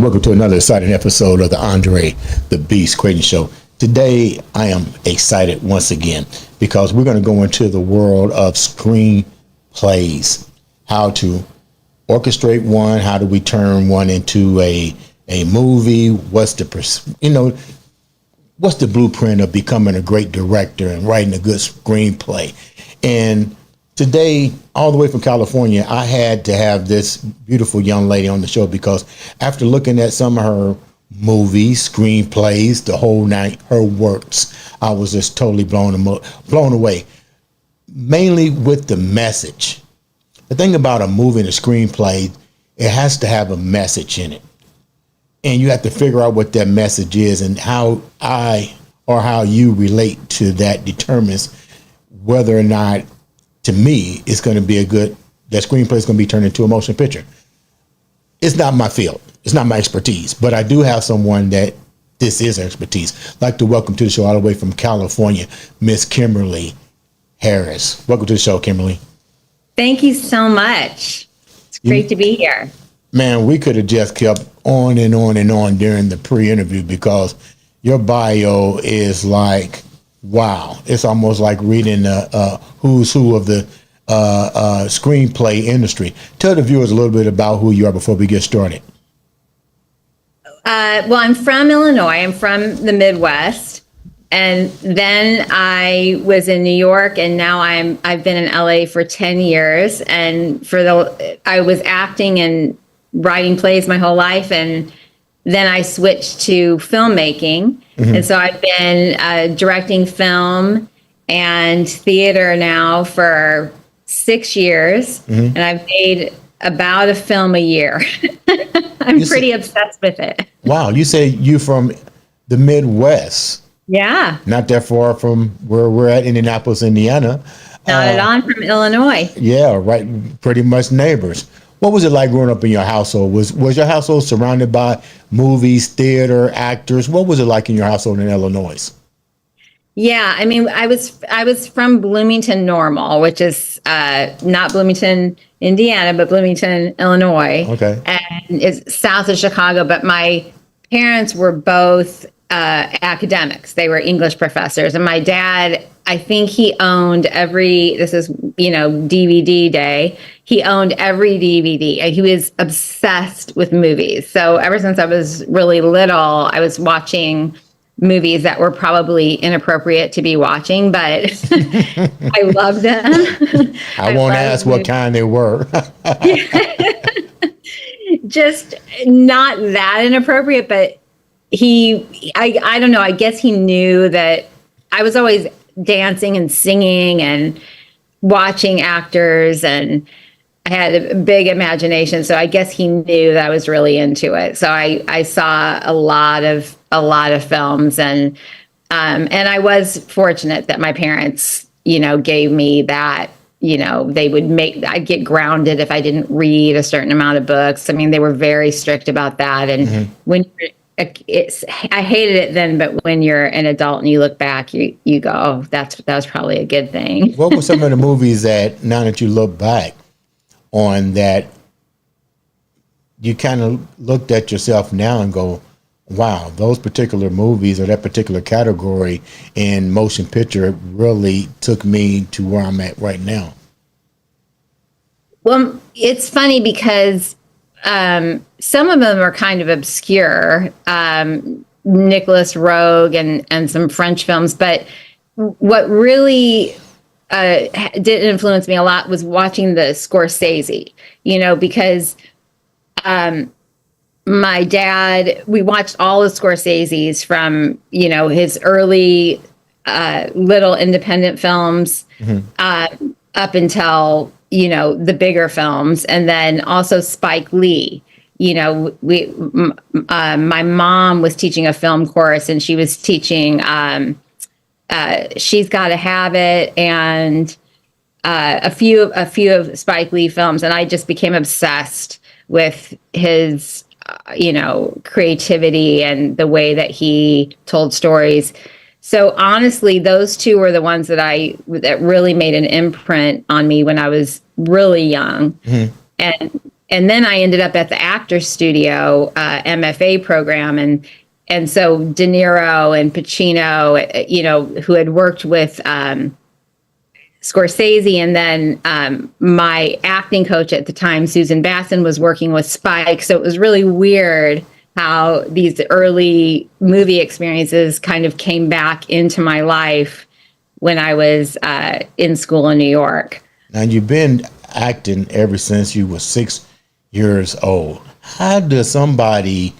welcome to another exciting episode of the Andre The Beast Crayton Show. Today, I am excited once again because we're going to go into the world of screenplays, how to orchestrate one, how do we turn one into a movie, what's the blueprint of becoming a great director and writing a good screenplay. And today, all the way from California, I had to have this beautiful young lady on the show because after looking at some of her movies, screenplays, the whole night, her works, I was just totally blown away, mainly with the message. The thing about a movie and a screenplay, it has to have a message in it. And you have to figure out what that message is, and how how you relate to that determines whether or not, to me, it's going to be that screenplay is going to be turned into a motion picture. It's not my field. It's not my expertise, but I do have someone that this is expertise. I'd like to welcome to the show all the way from California, Miss Kymberly Harris. Welcome to the show, Kymberly. Thank you so much. It's great to be here. Man, we could have just kept on and on and on during the pre-interview because your bio is like, wow. It's almost like reading a who's who of the screenplay industry. Tell the viewers a little bit about who you are before we get started. Well, I'm from Illinois. I'm from the Midwest. And then I was in New York, and now I've been in LA for 10 years. And I was acting and writing plays my whole life, and then I switched to filmmaking. Mm-hmm. And so I've been directing film and theater now for 6 years, mm-hmm. and I've made about a film a year. I'm pretty obsessed with it. Wow. You say you from the Midwest. Yeah. Not that far from where we're at, Indianapolis, Indiana. Not at all. I'm from Illinois. Yeah, right. Pretty much neighbors. What was it like growing up in your household? Was your household surrounded by movies, theater, actors? What was it like in your household in Illinois? Yeah, I mean, I was from Bloomington Normal, which is not Bloomington, Indiana, but Bloomington, Illinois. Okay. And it's south of Chicago. But my parents were both academics. They were English professors. And my dad, I think he owned this is, DVD day. He owned every DVD, and he was obsessed with movies. So ever since I was really little, I was watching movies that were probably inappropriate to be watching, but I loved them. I won't ask what kind they were. Just not that inappropriate, but I don't know, I guess he knew that I was always dancing and singing and watching actors, and I had a big imagination. So I guess he knew that I was really into it. So I saw a lot of films, and I was fortunate that my parents, gave me that. I'd get grounded if I didn't read a certain amount of books. I mean, they were very strict about that. And mm-hmm. I hated it then, but when you're an adult and you look back, you go, oh, that was probably a good thing. What were some of the movies that, now that you look back on, that you kind of looked at yourself now and go, wow, those particular movies or that particular category in motion picture really took me to where I'm at right now? Well, it's funny because some of them are kind of obscure, Nicholas Roeg and some French films. But what really did influence me a lot was watching the Scorsese, because my dad, we watched all the Scorseses from, his early little independent films mm-hmm. Up until the bigger films, and then also Spike Lee. My mom was teaching a film course, and she was teaching She's Gotta Have It and a few of Spike Lee films, and I just became obsessed with his creativity and the way that he told stories. So honestly, those two were the ones that really made an imprint on me when I was really young. Mm-hmm. And and then I ended up at the Actors Studio MFA program, and so De Niro and Pacino, who had worked with Scorsese, and then my acting coach at the time, Susan Basson, was working with Spike. So it was really weird how these early movie experiences kind of came back into my life when I was in school in New York. Now, you've been acting ever since you were 6 years old. How does somebody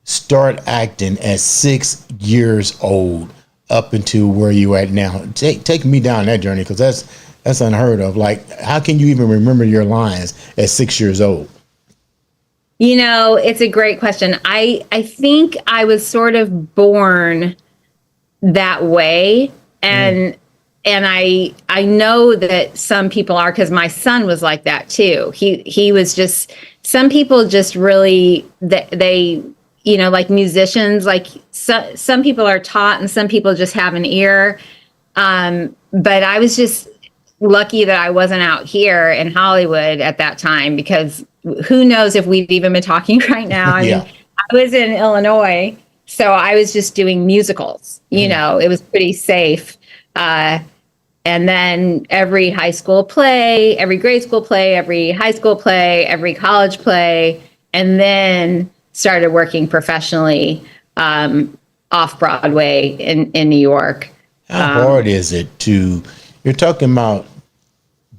start acting at 6 years old up into where you at now? Take me down that journey, because that's unheard of. Like, how can you even remember your lines at 6 years old? It's a great question. I think I was sort of born that way, and I know that some people are, because my son was like that too. He was just, some people just really, they like musicians, like some people are taught and some people just have an ear. But I was just lucky that I wasn't out here in Hollywood at that time, because who knows if we'd even been talking right now. I mean, I was in Illinois, so I was just doing musicals. It was pretty safe. And then every high school play, every grade school play, every high school play, every college play, and then started working professionally off Broadway in New York. How hard is it you're talking about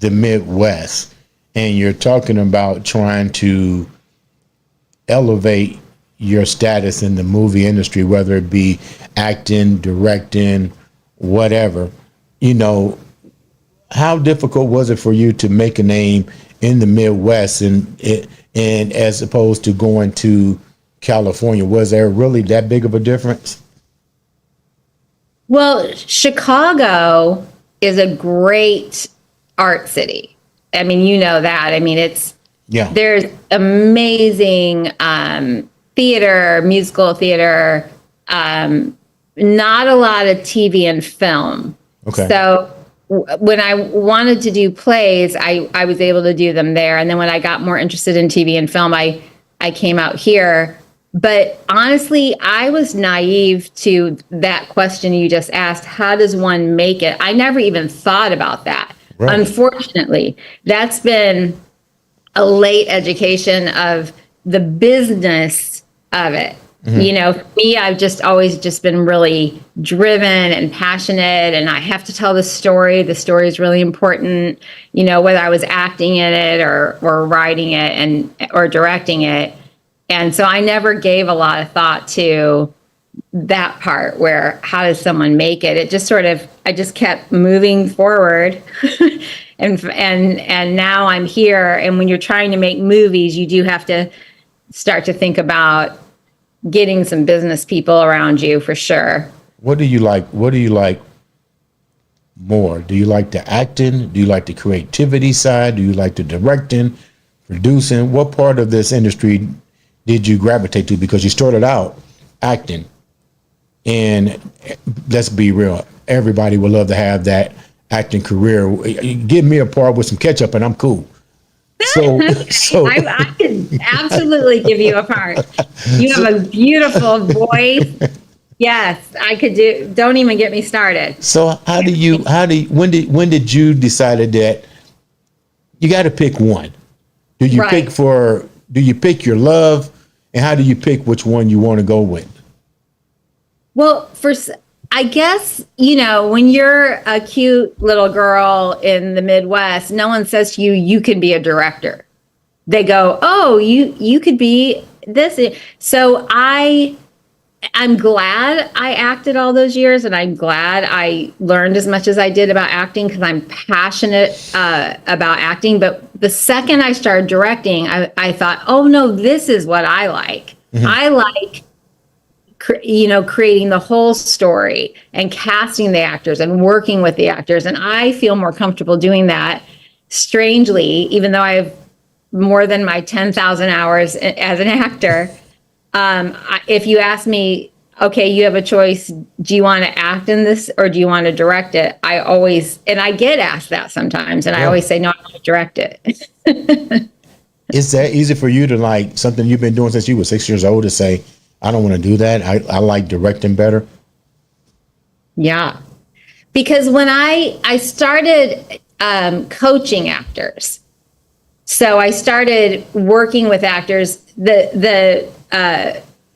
the Midwest, and you're talking about trying to elevate your status in the movie industry, whether it be acting, directing, whatever. How difficult was it for you to make a name in the Midwest, and as opposed to going to California? Was there really that big of a difference? Well, Chicago is a great art city. I mean, you know that. I mean, there's amazing theater, musical theater, not a lot of TV and film. Okay. So when I wanted to do plays, I was able to do them there. And then when I got more interested in TV and film, I came out here. But honestly, I was naive to that question you just asked. How does one make it? I never even thought about that. Right. Unfortunately, that's been a late education of the business of it. Mm-hmm. For me, I've just always just been really driven and passionate, and I have to tell the story. The story is really important, whether I was acting in it or writing it or directing it. And so I never gave a lot of thought to that part where, how does someone make it? It just I just kept moving forward. and now I'm here. And when you're trying to make movies, you do have to start to think about getting some business people around you, for sure. What do you like? What do you like more? Do you like the acting? Do you like the creativity side? Do you like the directing, producing? What part of this industry did you gravitate to? Because you started out acting, and let's be real, everybody would love to have that acting career. Give me a part with some ketchup and I'm cool. So I can absolutely give you a part. You have a beautiful voice. Yes, I could do. Don't even get me started. So when did you decide that you got to pick one? Do you pick your love, and how do you pick which one you want to go with? Well, I guess, when you're a cute little girl in the Midwest, no one says to you, you can be a director. They go, oh, you could be this. So I'm glad I acted all those years, and I'm glad I learned as much as I did about acting, because I'm passionate about acting. But the second I started directing, I thought, oh no, this is what I like. Mm-hmm. I like creating the whole story and casting the actors and working with the actors. And I feel more comfortable doing that, strangely, even though I have more than my 10,000 hours as an actor. If you ask me, okay, you have a choice. Do you want to act in this or do you want to direct it? I get asked that sometimes, and I always say, no, I want to direct it. Is that easy for you to, like, something you've been doing since you were 6 years old, to say, I don't want to do that? I like directing better. Yeah. Because when I started coaching actors, so I started working with actors. The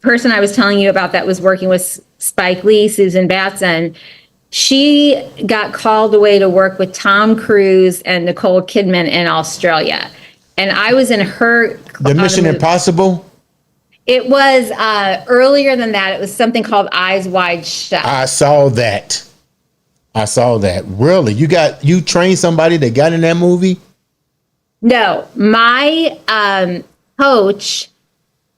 person I was telling you about that was working with Spike Lee, Susan Batson, she got called away to work with Tom Cruise and Nicole Kidman in Australia. And I was in her... The Mission Impossible? It was earlier than that. It was something called Eyes Wide Shut. I saw that. Really? You trained somebody that got in that movie? No, my coach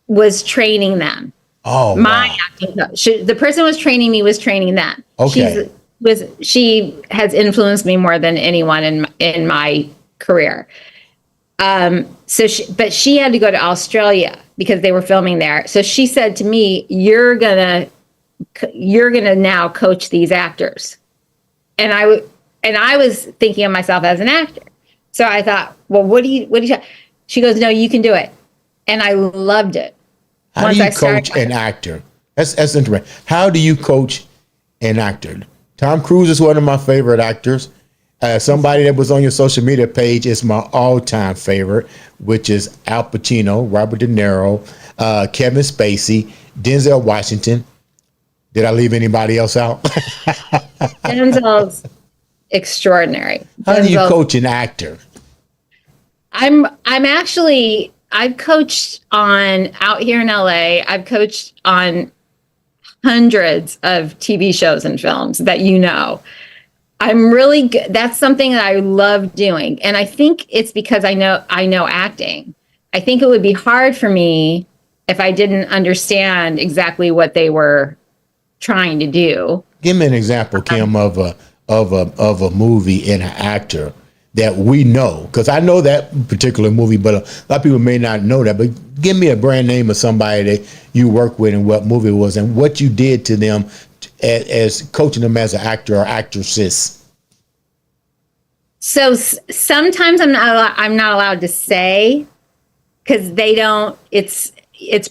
was training them. Oh, my wow. acting coach. The person who was training me was training them. Okay. She has influenced me more than anyone in my career. But she had to go to Australia because they were filming there. So she said to me, "You're gonna now coach these actors." And I was thinking of myself as an actor. So I thought, well, what do you? She goes, "No, you can do it," and I loved it. How do you coach an actor? That's interesting. How do you coach an actor? Tom Cruise is one of my favorite actors. Somebody that was on your social media page is my all-time favorite, which is Al Pacino, Robert De Niro, Kevin Spacey, Denzel Washington. Did I leave anybody else out? Denzel's extraordinary. How do you coach an actor? I've coached out here in LA. I've coached on hundreds of TV shows and films that I'm really good. That's something that I love doing. And I think it's because I know acting. I think it would be hard for me if I didn't understand exactly what they were trying to do. Give me an example, Kim, of a movie and an actor that we know, because I know that particular movie, but a lot of people may not know that. But give me a brand name of somebody that you work with and what movie it was and what you did to them as coaching them as an actor or actresses. So sometimes I'm not allowed to say, because they don't. It's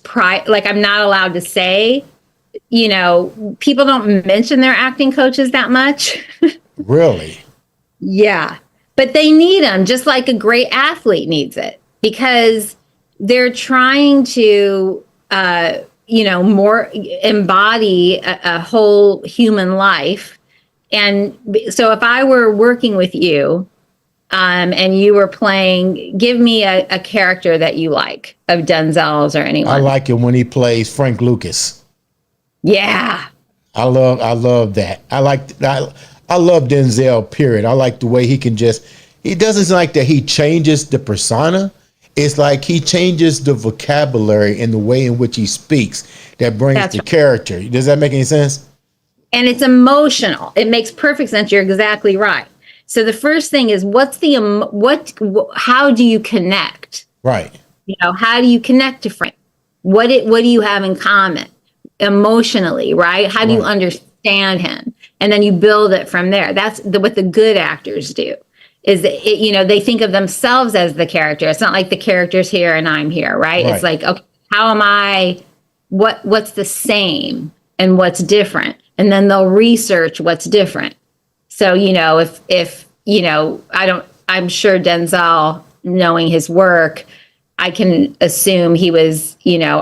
pride. Like, I'm not allowed to say. People don't mention their acting coaches that much. Really? Yeah. But they need them, just like a great athlete needs it, because they're trying to, more embody a whole human life. And so if I were working with you and you were playing, give me a character that you like of Denzel's or anyone. I like it when he plays Frank Lucas. Yeah. I love that. I love Denzel, period. I like the way he doesn't like that he changes the persona. It's like he changes the vocabulary and the way in which he speaks that brings the character. Does that make any sense? And it's emotional. It makes perfect sense. You're exactly right. So the first thing is, how do you connect? Right. How do you connect to Frank? What do you have in common emotionally, right? How do you understand him? And then you build it from there. That's what the good actors do. Is they think of themselves as the character. It's not like the character's here and I'm here, right? It's like, okay, how am I? What's the same and what's different? And then they'll research what's different. So if I'm sure Denzel, knowing his work, I can assume he was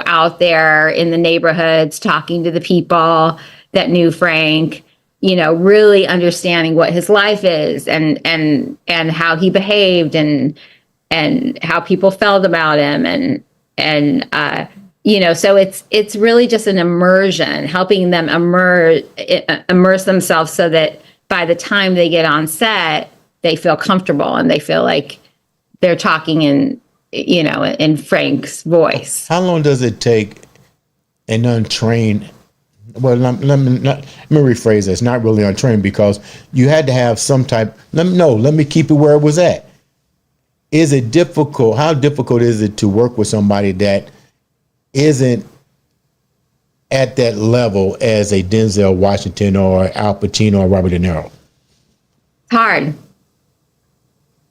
out there in the neighborhoods talking to the people that knew Frank. Really understanding what his life is and how he behaved and how people felt about him so it's really just an immersion, helping them immerse themselves so that by the time they get on set, they feel comfortable and they feel like they're talking in Frank's voice. How long does it take an untrained? Well, let me rephrase this. Not really untrained, because you had to have some type. Let me keep it where it was at. Is it difficult? How difficult is it to work with somebody that isn't at that level as a Denzel Washington or Al Pacino or Robert De Niro? It's hard.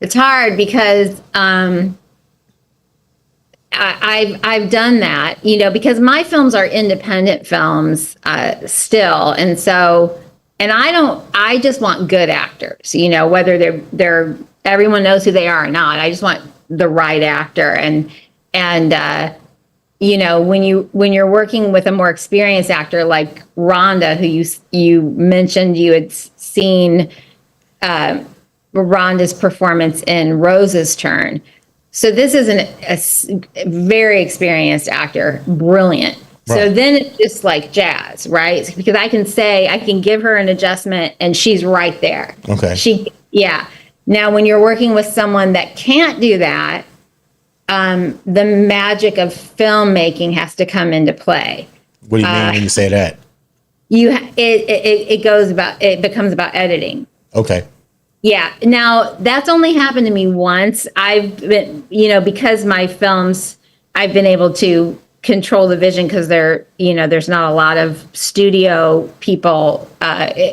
It's hard because I've done that, because my films are independent films still, and so, and I just want good actors, whether they're everyone knows who they are or not. I just want the right actor, and when you're working with a more experienced actor like Rhonda, who you mentioned you had seen Rhonda's performance in Rose's Turn. So this is a very experienced actor, brilliant. Right. So then it's just like jazz, right? Because I can give her an adjustment and she's right there. Okay. Yeah. Now, when you're working with someone that can't do that, the magic of filmmaking has to come into play. What do you mean when you say that? It becomes about editing. Okay. Yeah. Now, that's only happened to me once. I've been, because my films, I've been able to control the vision because there's not a lot of studio people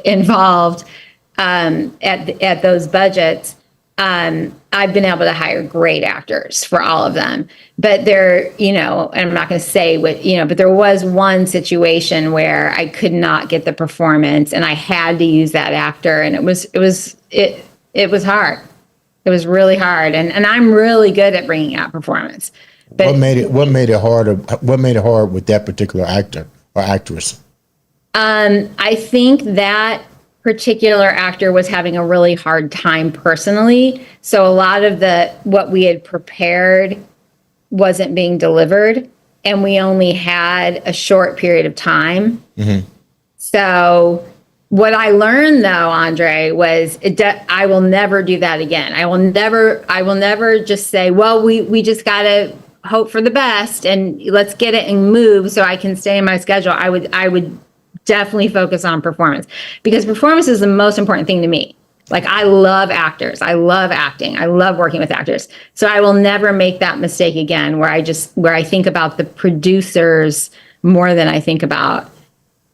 involved at those budgets. I've been able to hire great actors for all of them. But and I'm not going to say but there was one situation where I could not get the performance and I had to use that actor, and it was hard. It was really hard. And I'm really good at bringing out performance. But what made it hard with that particular actor or actress? I think that particular actor was having a really hard time personally. So a lot of what we had prepared wasn't being delivered, and we only had a short period of time. Mm-hmm. So what I learned though, Andre, was I will never do that again. I will never just say, well, we just got to hope for the best and let's get it and move so I can stay in my schedule. I would definitely focus on performance, because performance is the most important thing to me. Like, I love actors. I love acting. I love working with actors. So I will never make that mistake again where I think about the producers more than I think about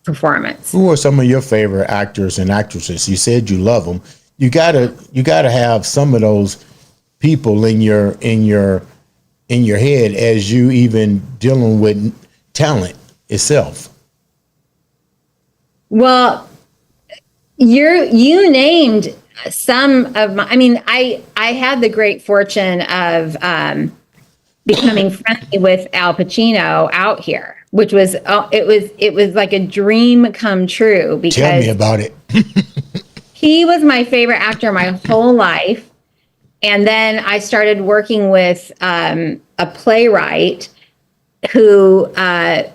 performance. Who are some of your favorite actors and actresses? You said you love them. You gotta have some of those people in your head as you even dealing with talent itself. Well, you named some of my. I mean, I had the great fortune of becoming friendly with Al Pacino out here, which was it was like a dream come true. Because tell me about it. He was my favorite actor my whole life, and then I started working with a playwright who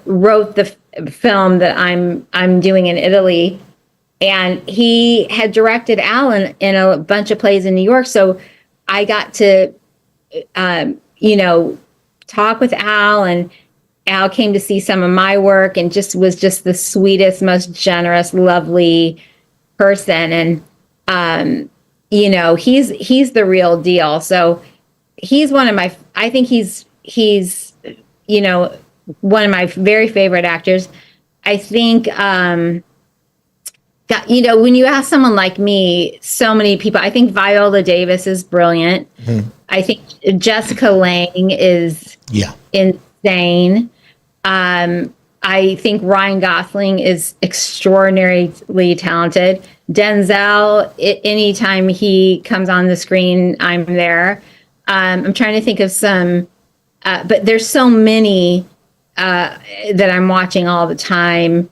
wrote the film that I'm doing in Italy, and he had directed Alan in a bunch of plays in New York. So I got to, talk with Al, and Al came to see some of my work and was just the sweetest, most generous, lovely person. And, he's the real deal. So he's I think he's one of my very favorite actors. I think, when you ask someone like me, so many people, I think Viola Davis is brilliant. Mm-hmm. I think Jessica Lange is insane. I think Ryan Gosling is extraordinarily talented. Denzel, anytime he comes on the screen, I'm there. I'm trying to think of some, but there's so many that I'm watching all the time.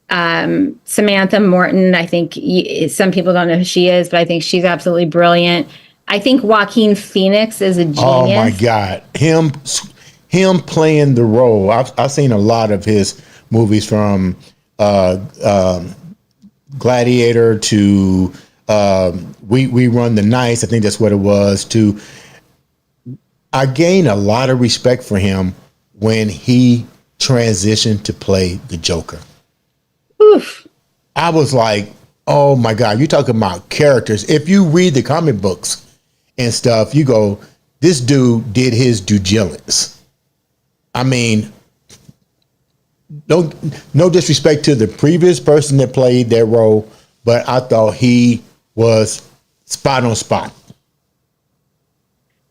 Samantha Morton, I think some people don't know who she is, but I think she's absolutely brilliant. I think Joaquin Phoenix is a genius. Oh my God. Him playing the role. I've seen a lot of his movies, from Gladiator to We Run the Nights. I think that's what it was. I gained a lot of respect for him when he transitioned to play the Joker. Oof. I was like, oh my God, you're talking about characters. If you read the comic books and stuff, you go, this dude did his due diligence. I mean, no disrespect to the previous person that played that role, but I thought he was spot on spot.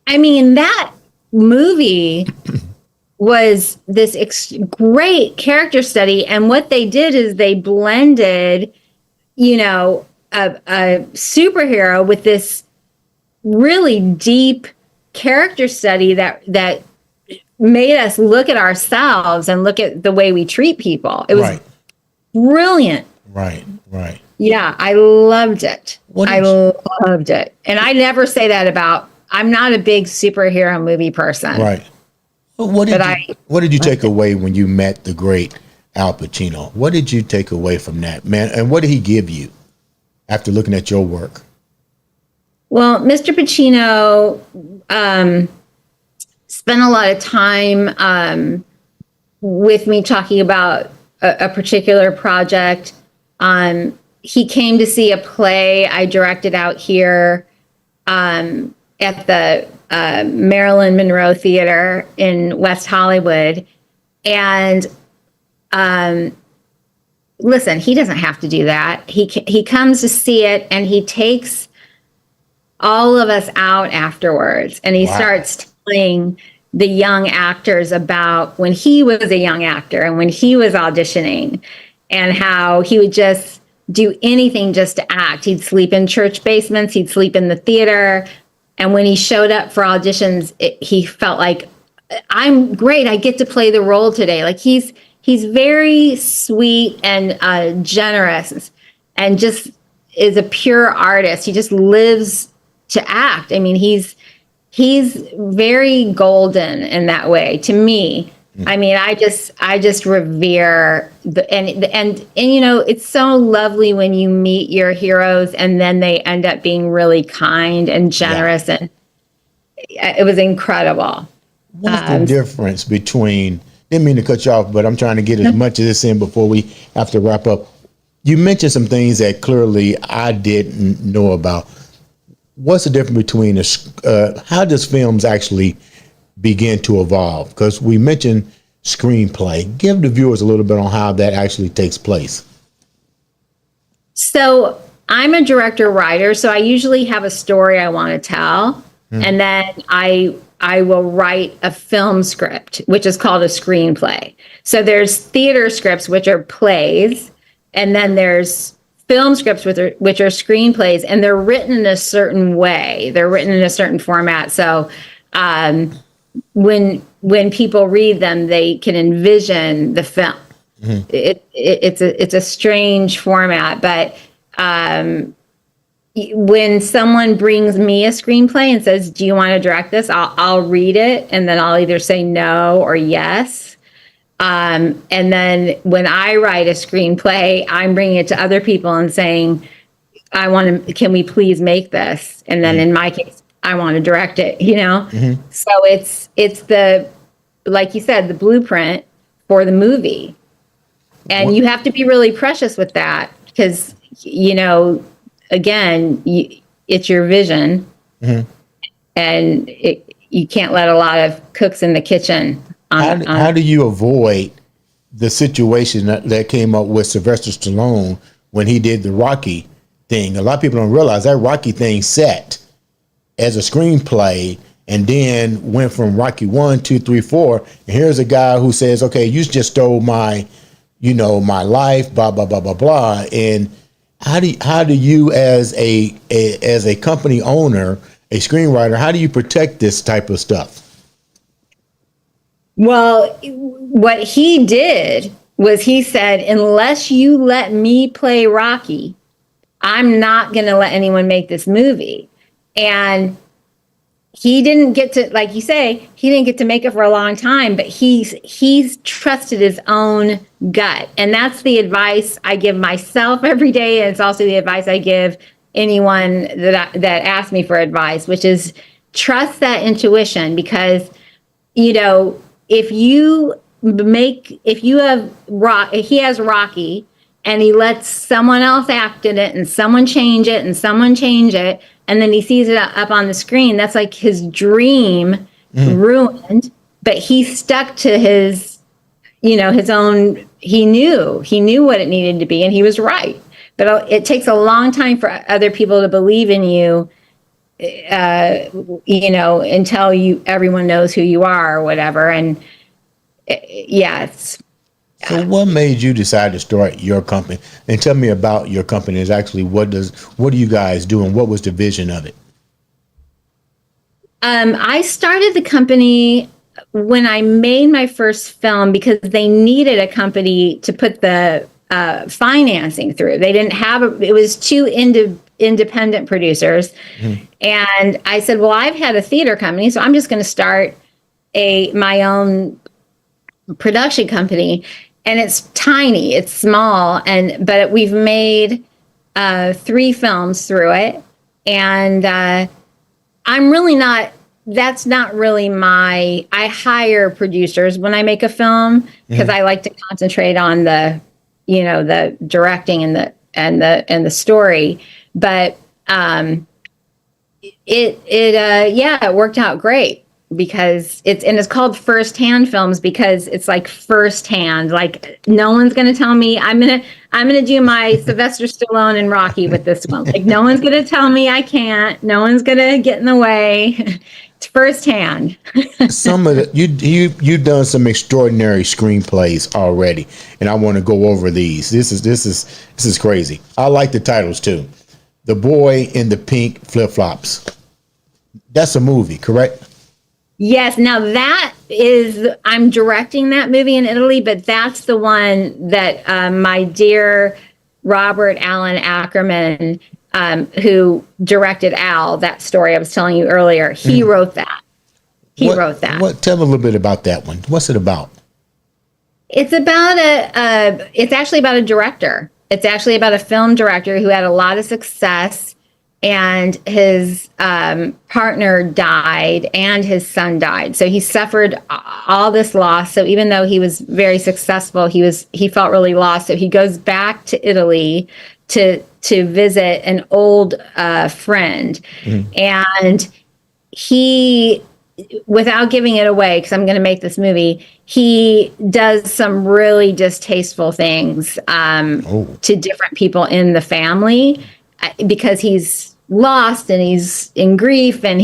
I mean, that movie was this great character study. And what they did is they blended, a superhero with this really deep character study that made us look at ourselves and look at the way we treat people. It was brilliant. Right. Yeah, I loved it. Loved it. And I never say that about, I'm not a big superhero movie person. Right. What did you take away when you met the great Al Pacino? What did you take away from that, man? And what did he give you after looking at your work? Well, Mr. Pacino spent a lot of time with me talking about a particular project. He came to see a play I directed out here at the Marilyn Monroe Theater in West Hollywood. And listen, he doesn't have to do that. He comes to see it, and he takes all of us out afterwards, and he starts telling the young actors about when he was a young actor and when he was auditioning, and how he would just do anything just to act. He'd sleep in church basements, he'd sleep in the theater. And when he showed up for auditions, he felt like, I'm great, I get to play the role today. Like he's very sweet and generous, and just is a pure artist. He just lives to act. I mean, he's very golden in that way to me. I mean, I just revere and it's so lovely when you meet your heroes and then they end up being really kind and generous, and it was incredible. What's the difference between, didn't mean to cut you off, but I'm trying to get as much of this in before we have to wrap up. You mentioned some things that clearly I didn't know about. What's the difference between how does films actually begin to evolve? Because we mentioned screenplay. Give the viewers a little bit on how that actually takes place. So I'm a director writer, so I usually have a story I want to tell, and then I will write a film script, which is called a screenplay. So there's theater scripts, which are plays, and then there's film scripts which are screenplays, and they're written in a certain way. They're written in a certain format. So when people read them, they can envision the film. It's a strange format, but when someone brings me a screenplay and says, "Do you want to direct this?" I'll read it, and then I'll either say no or yes. And then when I write a screenplay, I'm bringing it to other people and saying, can we please make this? And then in my case, I want to direct it, So it's the, like you said, the blueprint for the movie. And you have to be really precious with that because, again, it's your vision, and you can't let a lot of cooks in the kitchen. How do you avoid the situation that came up with Sylvester Stallone when he did the Rocky thing? A lot of people don't realize that Rocky thing set as a screenplay and then went from Rocky 1, 2, 3, 4. And here's a guy who says, okay, you just stole my life, blah, blah, blah, blah, blah. And how do you as a company owner, a screenwriter, how do you protect this type of stuff? Well, what he did was he said, unless you let me play Rocky, I'm not going to let anyone make this movie. And he didn't get to, like you say, he didn't get to make it for a long time, but he's trusted his own gut. And that's the advice I give myself every day. And it's also the advice I give anyone that asks me for advice, which is trust that intuition, because, if he has Rocky and he lets someone else act in it and someone change it and someone change it, and then he sees it up on the screen, that's like his dream ruined. But he stuck to his own, he knew what it needed to be, and he was right. But it takes a long time for other people to believe in you, until everyone knows who you are or whatever. And Yes. So what made you decide to start your company? And tell me about your company. Is actually what do you guys do, and what was the vision of it? I started the company when I made my first film because they needed a company to put the financing through. They didn't have it was two independent producers. Mm-hmm. And I said, well, I've had a theater company, so I'm just going to start my own production company. And it's tiny, it's small, but we've made 3 films through it. And I'm really not, that's not really I hire producers when I make a film because I like to concentrate on the directing and the story. But it worked out great because it's called Firsthand Films because it's like firsthand. Like no one's gonna tell me I'm gonna do my Sylvester Stallone and Rocky with this one. Like no one's gonna tell me I can't. No one's gonna get in the way. It's firsthand. Some of the you've done some extraordinary screenplays already, and I want to go over these. This is crazy. I like the titles too. The Boy in the Pink Flip Flops. That's a movie, correct? Yes. Now I'm directing that movie in Italy, but that's the one that my dear Robert Allen Ackerman, who directed Al, that story I was telling you earlier, he wrote that. He wrote that. Tell me a little bit about that one. What's it about? It's about it's actually about a director. It's actually about a film director who had a lot of success, and his partner died and his son died. So he suffered all this loss. So even though he was very successful, he felt really lost. So he goes back to Italy to visit an old friend. Mm-hmm. And he, without giving it away, because I'm going to make this movie, he does some really distasteful things to different people in the family because he's lost and he's in grief and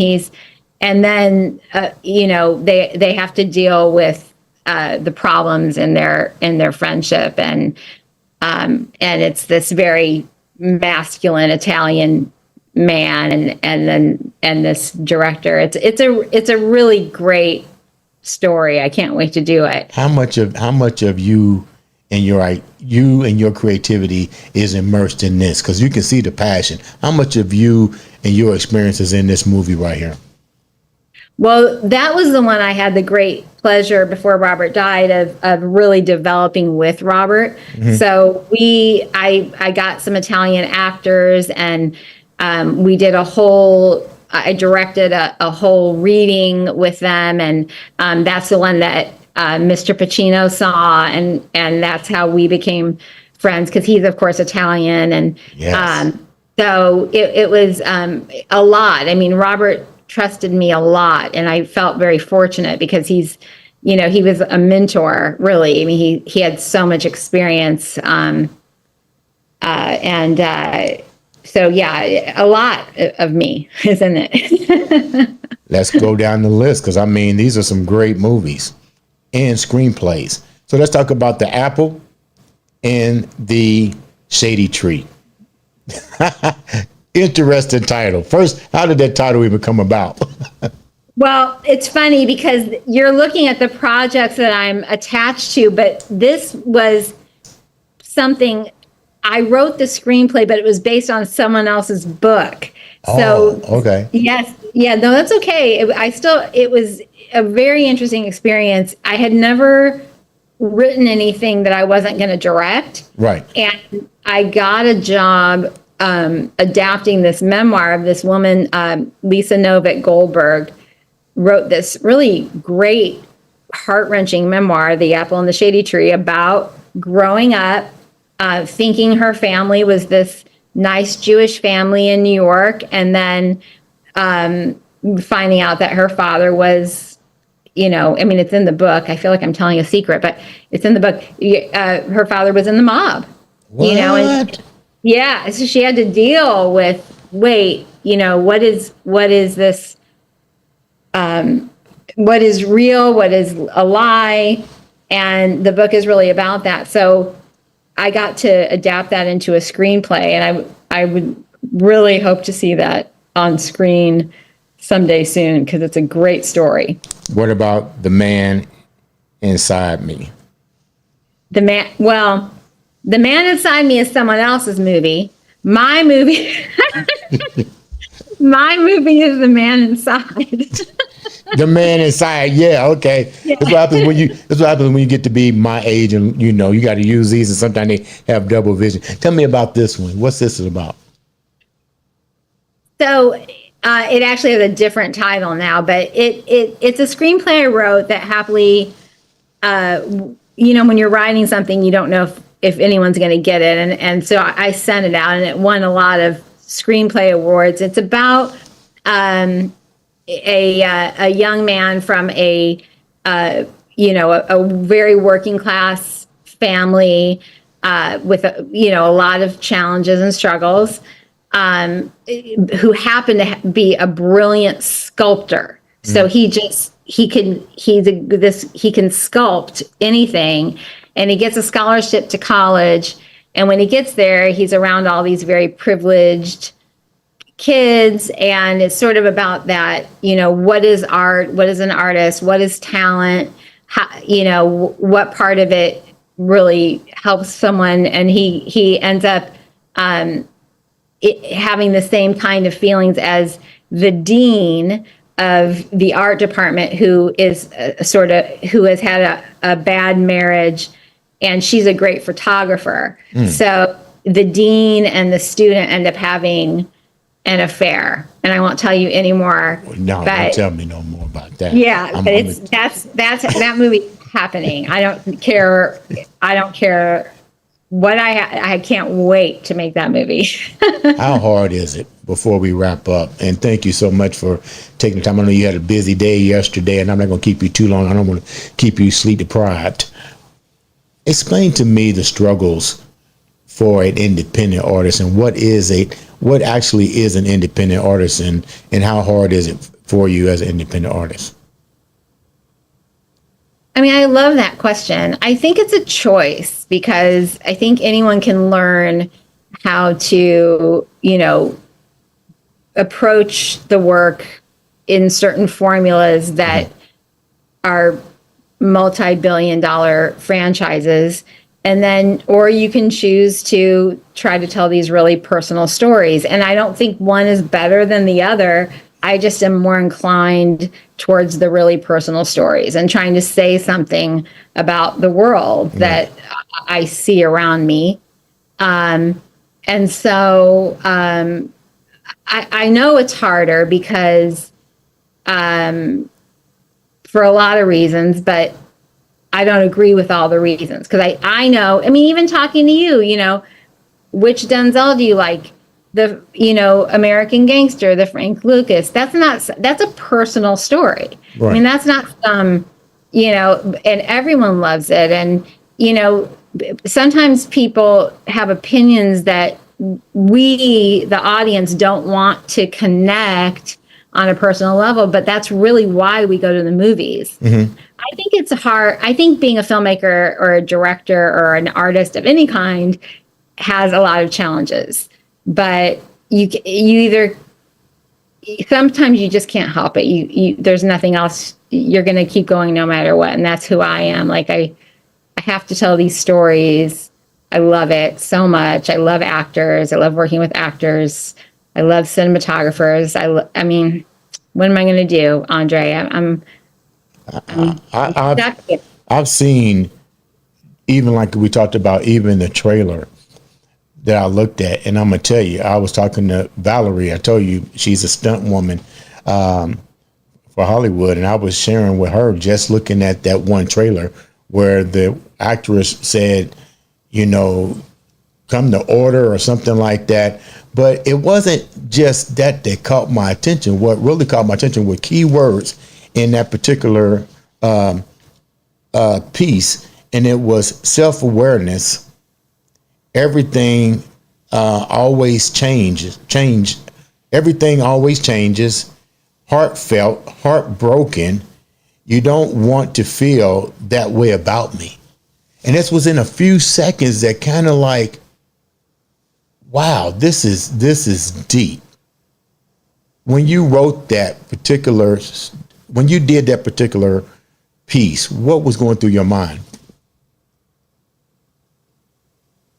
then they have to deal with the problems in their friendship and it's this very masculine Italian man and this director. It's a really great story. I can't wait to do it. How much of you and your creativity is immersed in this? Because you can see the passion. How much of you and your experience is in this movie right here? Well, that was the one I had the great pleasure before Robert died of really developing with Robert. Mm-hmm. So I got some Italian actors and we did I directed a whole reading with them, and that's the one that Mr. Pacino saw, and that's how we became friends because he's of course Italian, and yes. So it was a lot. I mean, Robert trusted me a lot, and I felt very fortunate because he was a mentor, really. I mean, he had so much experience, so yeah, a lot of me is in it. Let's go down the list because I mean these are some great movies and screenplays. So let's talk about The Apple and The Shady Tree. Interesting title. First, how did that title even come about? Well, it's funny because you're looking at the projects that I'm attached to, but this was something I wrote the screenplay, but it was based on someone else's book. So, okay. Yes. Yeah, no, that's okay. It was a very interesting experience. I had never written anything that I wasn't going to direct. Right. And I got a job adapting this memoir of this woman, Lisa Novick Goldberg, wrote this really great, heart-wrenching memoir, The Apple and the Shady Tree, about growing up, thinking her family was this nice Jewish family in New York, and then finding out that her father was, I mean, it's in the book. I feel like I'm telling a secret, but it's in the book. Her father was in the mob. What? And yeah, so she had to deal with, what is this? What is real? What is a lie? And the book is really about that. So I got to adapt that into a screenplay, and I would really hope to see that on screen someday soon, because it's a great story. What about The Man Inside Me? The Man Inside Me is someone else's movie. My movie, my movie is The Man Inside. The Man Inside, yeah, okay. Yeah. That's what happens when you. That's what happens when you get to be my age, and you got to use these, and sometimes they have double vision. Tell me about this one. What's this about? So it actually has a different title now, but it's a screenplay I wrote that happily, when you're writing something, you don't know if anyone's going to get it, and so I sent it out, and it won a lot of screenplay awards. It's about a young man from a very working class family with a lot of challenges and struggles, who happened to be a brilliant sculptor. So he can sculpt anything, and he gets a scholarship to college. And when he gets there, he's around all these very privileged kids, and it's sort of about that, what is art, what is an artist, what is talent, how, what part of it really helps someone. And he ends up having the same kind of feelings as the dean of the art department, who is who has had a bad marriage, and she's a great photographer. So the dean and the student end up having an affair, and I won't tell you anymore. No, don't tell me no more about that. Yeah, that's that movie happening. I don't care what I can't wait to make that movie. How hard is it, before we wrap up? And thank you so much for taking the time. I know you had a busy day yesterday, and I'm not going to keep you too long. I don't want to keep you sleep deprived. Explain to me the struggles for an independent artist, and what actually is an independent artist, and how hard is it for you as an independent artist? I mean, I love that question. I think it's a choice, because I think anyone can learn how to, approach the work in certain formulas that are multi-billion-dollar franchises. And then, or you can choose to try to tell these really personal stories. And I don't think one is better than the other. I just am more inclined towards the really personal stories and trying to say something about the world that I see around me. And so I know it's harder because for a lot of reasons, but I don't agree with all the reasons, because I know, even talking to you, which Denzel do you like? The, American Gangster, the Frank Lucas, that's a personal story. Right. That's not some, and everyone loves it. And, sometimes people have opinions that we, the audience, don't want to connect on a personal level, but that's really why we go to the movies. Mm-hmm. I think it's hard. I think being a filmmaker or a director or an artist of any kind has a lot of challenges, but you either, sometimes you just can't help it. There's nothing else. You're going to keep going no matter what. And that's who I am. Like I have to tell these stories. I love it so much. I love actors. I love working with actors. I love cinematographers. What am I going to do, Andre? I've seen, even like we talked about, even the trailer that I looked at, and I'm going to tell you, I was talking to Valerie. I told you she's a stunt woman for Hollywood, and I was sharing with her just looking at that one trailer where the actress said, come to order or something like that. But it wasn't just that caught my attention. What really caught my attention were key words in that particular piece, and it was self-awareness. Everything always changes. Everything always changes. Heartfelt, heartbroken, you don't want to feel that way about me. And this was in a few seconds that kind of like, wow, this is deep. When you wrote that particular, when you did that particular piece, what was going through your mind?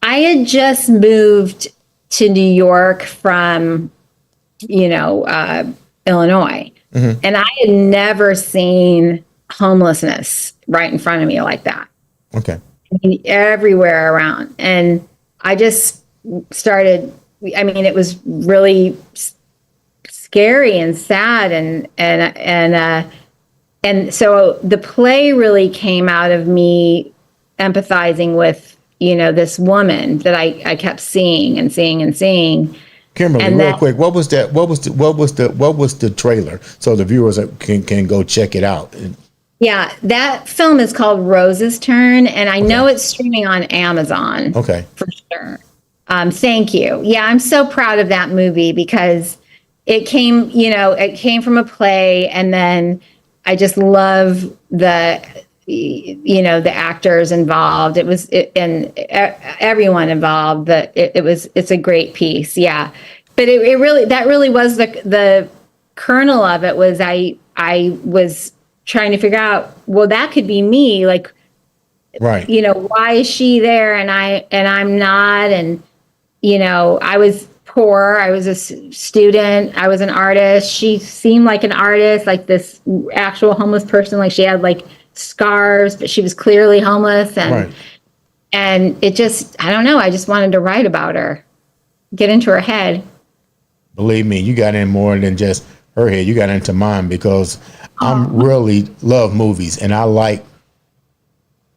I had just moved to New York from, Illinois. And I had never seen homelessness right in front of me like that. Okay. I mean, everywhere around. And I just started, it was really scary and sad. And so the play really came out of me empathizing with, this woman that I kept seeing and seeing and seeing. Kymberly, and real quick, what was the trailer so the viewers can go check it out? Yeah, that film is called Rose's Turn, and I know it's streaming on Amazon. Okay, for sure. Thank you. Yeah, I'm so proud of that movie because it came from a play, and then I just love the actors involved. And everyone involved. It's a great piece. Yeah, but it really was the kernel of it. Was I was trying to figure out, well, that could be me. Like, right. Why is she there and I'm not? And I was poor. I was a student. I was an artist. She seemed like an artist, like this actual homeless person. Like she had like scars, but she was clearly homeless. And it just, I don't know. I just wanted to write about her, get into her head. Believe me, you got in more than just her head. You got into mine because I'm really love movies, and I like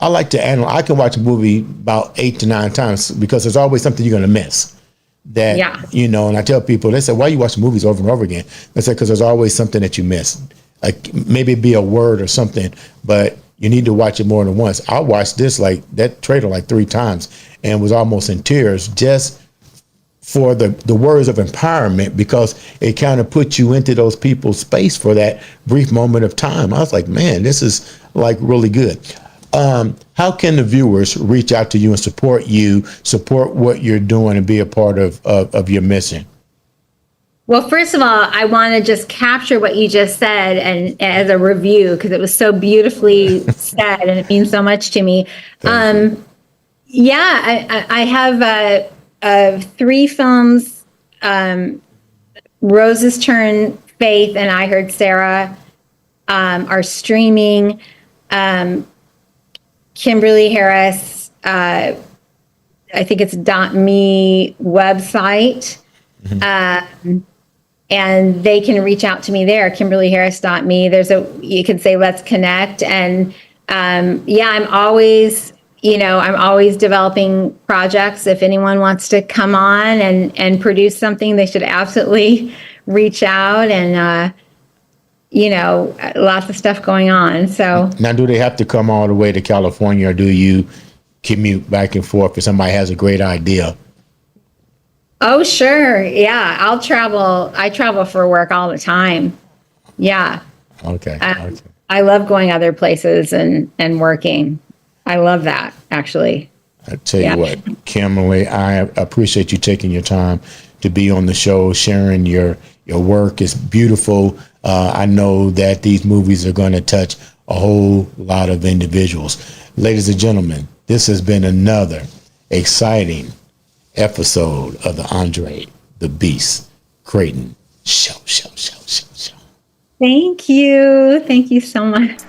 to analyze. I can watch a movie about 8 to 9 times because there's always something you're going to miss. And I tell people, they say, why you watch movies over and over again? I say, because there's always something that you miss. Like maybe it be a word or something, but you need to watch it more than once. I watched that trailer like 3 times and was almost in tears just for the words of empowerment, because it kind of puts you into those people's space for that brief moment of time. I was like, man, this is like really good. How can the viewers reach out to you and support what you're doing and be a part of your mission? Well, first of all, I want to just capture what you just said and as a review, because it was so beautifully said and it means so much to me. I have 3 films, Rose's Turn, Faith, and I Heard Sarah, are streaming. Kymberly Harris, I think it's .me website. And they can reach out to me there, KymberlyHarris.me. You can say, let's connect. And I'm always developing projects. If anyone wants to come on and produce something, they should absolutely reach out. And, lots of stuff going on. So now, do they have to come all the way to California, or do you commute back and forth if somebody has a great idea? Oh, sure. Yeah. I'll travel. I travel for work all the time. Yeah. Okay. I love going other places and working. I love that, actually. I tell you what, Kymberly, I appreciate you taking your time to be on the show, sharing your work. Is beautiful. I know that these movies are going to touch a whole lot of individuals. Ladies and gentlemen, this has been another exciting episode of the Andre The Beast Crayton show. Thank you. Thank you so much.